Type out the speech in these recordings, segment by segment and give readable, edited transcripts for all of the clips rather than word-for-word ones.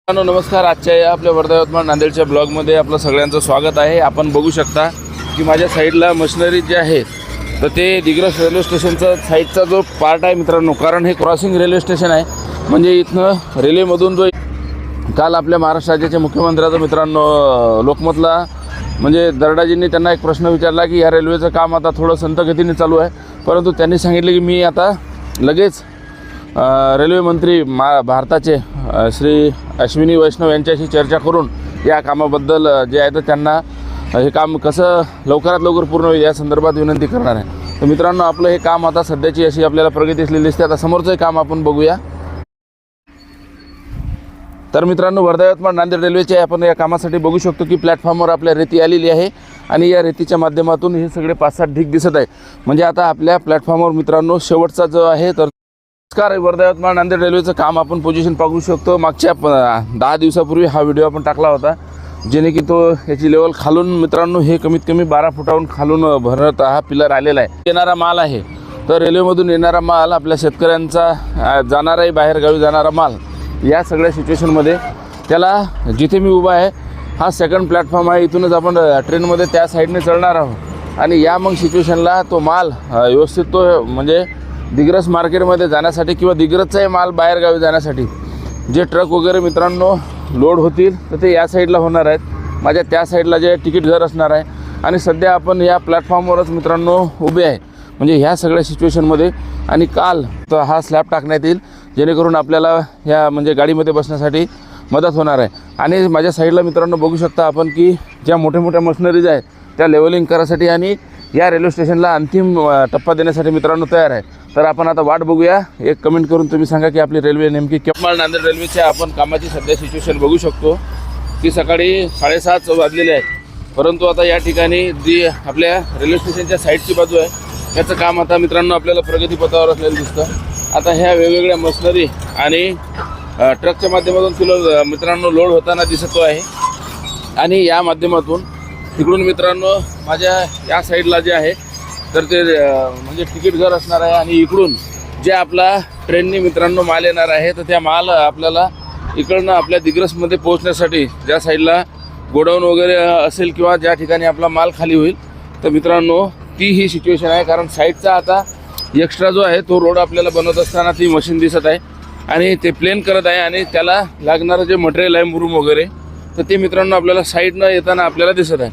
नमस्कार. आजच्या या आपल्या वर्धा यवतमाळ नांदेडच्या ब्लॉगमध्ये आपलं सगळ्यांचं स्वागत आहे. आपण बघू शकता की माझ्या साईडला मशिनरी जे आहे तर ते दिग्रस रेल्वे स्टेशनचा साईडचा जो पार्ट आहे मित्रांनो, कारण हे क्रॉसिंग रेल्वे स्टेशन आहे. म्हणजे इथनं रेल्वेमधून जो काल आपल्या महाराष्ट्र राज्याचे मुख्यमंत्र्याचं मित्रांनो लोकमतला म्हणजे दर्डाजींनी त्यांना एक प्रश्न विचारला की या रेल्वेचं काम आता थोडं संथ गतीने चालू आहे, परंतु त्यांनी सांगितले की मी आता लगेच रेल्वे मंत्री भारताचे श्री अश्विनी वैष्णव यांच्याशी चर्चा करून या कामाबद्दल जे आहे तर त्यांना हे काम कसं लवकरात लवकर पूर्ण होईल या संदर्भात विनंती करणार आहे. तर मित्रांनो, आपलं हे काम आता सध्याची अशी आपल्याला प्रगती असलेली दिसते. आता समोरचं काम आपण बघूया. तर मित्रांनो, वर्धा यवतमाळ नांदेड रेल्वेचे आपण या कामासाठी बघू शकतो की प्लॅटफॉर्मवर आपल्या रेती आलेली आहे आणि या रेतीच्या माध्यमातून हे सगळे 5-7 ढीग दिसत आहे. म्हणजे आता आपल्या प्लॅटफॉर्मवर मित्रांनो शेवटचा जो आहे तर वर्धा यवतमाळ नांदेड रेल्वेचं काम आपण पोझिशन पाहू शकतो. मागच्या 10 दिवसापूर्वी हा व्हिडिओ आपण टाकला होता, जेणे की तो याची लेवल खालून मित्रांनो हे कमीत कमी 12 फुटाहून खालून भरत हा पिलर आलेला आहे. येणारा माल आहे तर रेल्वेमधून येणारा माल आपल्या शेतकऱ्यांचा जाणाराही बाहेरगावी जाणारा माल या सगळ्या सिच्युएशनमध्ये त्याला जिथे मी उभा आहे हा सेकंड प्लॅटफॉर्म आहे, इथूनच आपण ट्रेनमध्ये त्या साईडने चढणार आहोत आणि या मग सिच्युएशनला तो माल व्यवस्थित तो म्हणजे दिग्रस मार्केटमध्ये जाण्यासाठी किंवा दिग्रसचाही माल बाहेरगावी जाण्यासाठी जे ट्रक वगैरे मित्रांनो लोड होतील तर ते या साईडला होणार आहेत. माझ्या त्या साईडला जे तिकीट घर असणार आहे आणि सध्या आपण या प्लॅटफॉर्मवरच मित्रांनो उभे आहे म्हणजे ह्या सगळ्या सिच्युएशनमध्ये. आणि काल तर हा स्लॅब टाकण्यात येईल जेणेकरून आपल्याला ह्या म्हणजे गाडीमध्ये बसण्यासाठी मदत होणार आहे. आणि माझ्या साईडला मित्रांनो बघू शकता आपण की ज्या मोठ्या मोठ्या मशिनरीज आहेत त्या लेवलिंग करायसाठी आणि या रेल्वे स्टेशनला अंतिम टप्पा देण्यासाठी मित्रांनो तयार आहे. तर आपण आता वाट बघूया. एक कमेंट करून तुम्ही सांगा की आपली रेल्वे नेमकी यवतमाळ नांदेड रेल्वेच्या आपण कामाची सध्या सिच्युएशन बघू शकतो की सकाळी 7:30 वाजलेले आहेत, परंतु आता या ठिकाणी जी आपल्या रेल्वे स्टेशनच्या साईडची बाजू आहे याचं काम आता मित्रांनो आपल्याला प्रगतीपथावर असलेलं दिसतं. आता ह्या वेगवेगळ्या मशिनरी आणि ट्रकच्या माध्यमातून किलो मित्रांनो लोड होताना दिसतो आहे. आणि या माध्यमातून तिकडून मित्रांनो माझ्या या साईडला जे आहे तर ते म्हणजे तिकीट घर असणार आहे आणि इकडून जे आपला ट्रेनने मित्रांनो माल येणार आहे तर त्या माल आपल्याला इकडनं आपल्या दिग्रसमध्ये पोहोचण्यासाठी ज्या साईडला गोडाऊन वगैरे असेल किंवा ज्या ठिकाणी आपला माल खाली होईल तर मित्रांनो ती ही सिच्युएशन आहे. कारण साईडचा आता एक्स्ट्रा जो आहे तो रोड आपल्याला बनवत असताना ती मशीन दिसत आहे आणि ते प्लेन करत आहे आणि त्याला लागणारं जे मटेरियल आहे मुरुम वगैरे तर ते मित्रांनो आपल्याला साईडनं येताना आपल्याला दिसत आहे.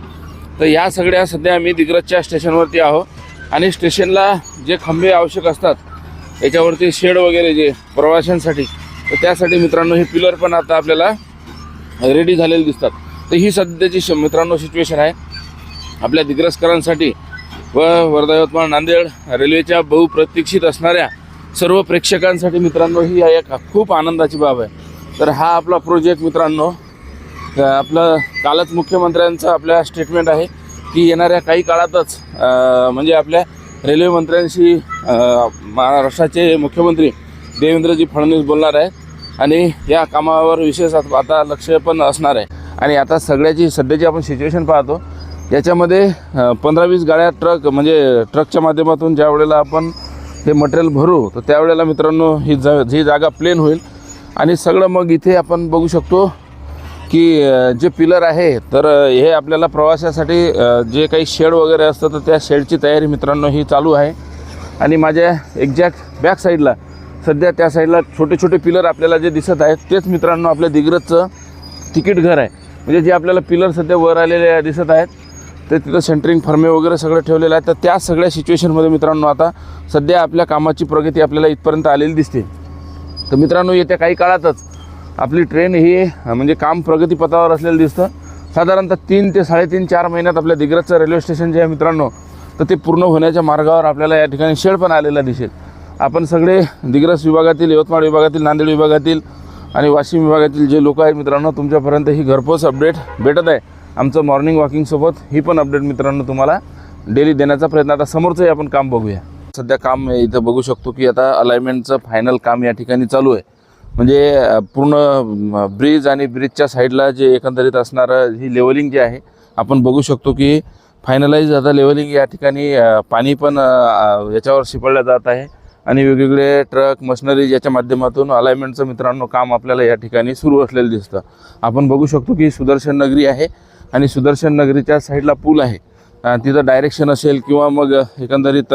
तर या सगळ्या सध्या आम्ही दिग्रसच्या स्टेशनवरती आहोत आणि स्टेशनला जे खंबे आवश्यक असतात याच्यावरती शेड वगैरे जे प्रवाशांसाठी तर त्यासाठी मित्रांनो हे पिलर पण आता आपल्याला रेडी झालेले दिसतात. तर ही सध्याची मित्रांनो सिच्युएशन आहे आपल्या दिग्रसकरांसाठी व वर्धा यवतमाळ नांदेड रेल्वेच्या बहुप्रतीक्षित असणाऱ्या सर्व प्रेक्षकांसाठी मित्रांनो ही एक खूप आनंदाची बाब आहे. तर हा आपला प्रोजेक्ट मित्रांनो आपलं कालच मुख्यमंत्र्यांचं आपल्या स्टेटमेंट आहे की येणाऱ्या काही काळातच म्हणजे आपल्या रेल्वे मंत्र्यांशी महाराष्ट्राचे मुख्यमंत्री देवेंद्रजी फडणवीस बोलणार आहेत आणि या कामावर विशेष आता लक्ष पण असणार आहे. आणि आता सगळ्याची सध्याची आपण सिच्युएशन पाहतो याच्यामध्ये 15-20 गाड्या ट्रक म्हणजे ट्रकच्या माध्यमातून ज्या वेळेला आपण हे मटेरियल भरू तर त्यावेळेला मित्रांनो ही जागा प्लेन होईल आणि सगळं मग इथे आपण बघू शकतो की जे पिलर आहे तर हे आपल्याला प्रवासासाठी जे काही शेड वगैरे असतं तर त्या शेडची तयारी मित्रांनो ही चालू आहे. आणि माझ्या एक्झॅक्ट बॅक साईडला सध्या त्या साईडला छोटे छोटे पिलर आपल्याला जे दिसत आहेत तेच मित्रांनो आपल्या दिग्रसचं तिकीट घर आहे. म्हणजे जे आपल्याला पिलर सध्या वर आलेले दिसत आहेत ते तिथं सेंटरिंग फर्मे वगैरे सगळं ठेवलेलं आहे. तर त्या सगळ्या सिच्युएशनमध्ये मित्रांनो आता सध्या आपल्या कामाची प्रगती आपल्याला इथपर्यंत आलेली दिसते. तर मित्रांनो येत्या काही काळातच आपली ट्रेन ही म्हणजे काम प्रगतीपथावर असलेलं दिसतं. साधारणतः 3 ते 3.5-4 महिन्यात आपल्या दिग्रसचं रेल्वे स्टेशन जे आहे मित्रांनो तर ते पूर्ण होण्याच्या मार्गावर आपल्याला या ठिकाणी शेड पण आलेला दिसेल. आपण सगळे दिग्रस विभागातील, यवतमाळ विभागातील, नांदेड विभागातील आणि वाशिम विभागातील जे लोक आहेत मित्रांनो तुमच्यापर्यंत ही घरपोच अपडेट भेटत आहे. आमचं मॉर्निंग वॉकिंगसोबत ही पण अपडेट मित्रांनो तुम्हाला डेली देण्याचा प्रयत्न. आता समोरचंही आपण काम बघूया. सध्या काम इथं बघू शकतो की आता अलाइनमेंटचं फायनल काम या ठिकाणी चालू आहे. म्हणजे पूर्ण ब्रिज आणि ब्रिजच्या साईडला जे एकंदरीत असणारं ही लेवलिंग जे आहे आपण बघू शकतो की फायनलाइज आता लेवलिंग या ठिकाणी पाणी पण याच्यावर शिपडलं जात आहे आणि वेगवेगळे ट्रक मशिनरी याच्या माध्यमातून अलाइनमेंटचं मित्रांनो काम आपल्याला या ठिकाणी सुरू असलेलं दिसतं. आपण बघू शकतो की सुदर्शन नगरी आहे आणि सुदर्शन नगरीच्या साईडला पूल आहे. तिथं डायरेक्शन असेल किंवा मग एकंदरीत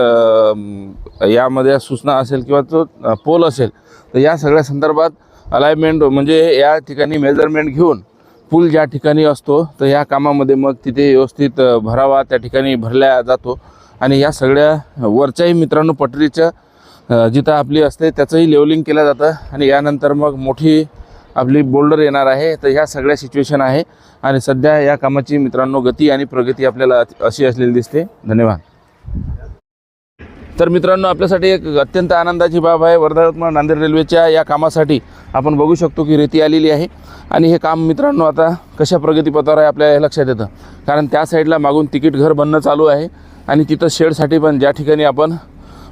यामध्ये सूचना असेल किंवा तो पोल असेल, तर या सगळ्या संदर्भात अलाइनमेंट म्हणजे या ठिकाणी मेजरमेंट घेऊन पूल ज्या ठिकाणी असतो तर या कामामध्ये मग तिथे व्यवस्थित भरावा त्या ठिकाणी भरला जातो. आणि या सगळ्या वरच्याही मित्रांनो पटरीच्या जिथं आपली असते त्याचंही लेवलिंग केलं जातं आणि यानंतर मग मोठी आपली बोल्डर येणार आहे. तर ह्या सगळ्या सिच्युएशन आहे आणि सध्या या कामाची मित्रांनो गती आणि प्रगती आपल्याला अशी असलेली दिसते. धन्यवाद. तर मित्रांनो आपल्यासाठी एक अत्यंत आनंदाची बाब आहे. वर्धा यवतमाळ नांदेड रेल्वेच्या या कामासाठी आपण बघू शकतो की रेती आलेली आहे आणि हे काम मित्रांनो आता कशा प्रगतीपथावर आहे आपल्या लक्षात येतं. कारण त्या साईडला मागून तिकीट घर बनणं चालू आहे आणि तिथं शेडसाठी पण ज्या ठिकाणी आपण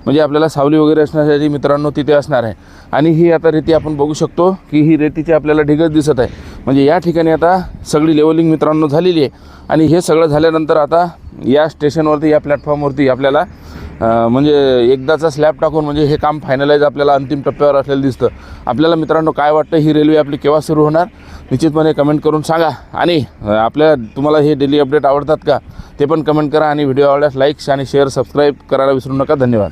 म्हणजे आपल्याला सावली वगैरे असण्यासाठी मित्रांनो तिथे असणार आहे. आणि ही आता रेती आपण बघू शकतो की ही रेतीची आपल्याला ढिगच दिसत आहे. म्हणजे या ठिकाणी आता सगळी लेवलिंग मित्रांनो झालेली आहे आणि हे सगळं झाल्यानंतर आता या स्टेशनवरती या प्लॅटफॉर्मवरती आपल्याला म्हणजे एकदाचा स्लॅब टाकून म्हणजे हे काम फायनलाइज आपल्याला अंतिम टप्प्यावर असलेलं दिसतं. आपल्याला मित्रांनो काय वाटतं, ही रेल्वे आपली केव्हा सुरू होणार निश्चितपणे कमेंट करून सांगा. आणि तुम्हाला हे डेली अपडेट आवडतात का ते पण कमेंट करा आणि व्हिडिओ आवडल्यास लाईक आणि शेअर सबस्क्राईब करायला विसरू नका. धन्यवाद.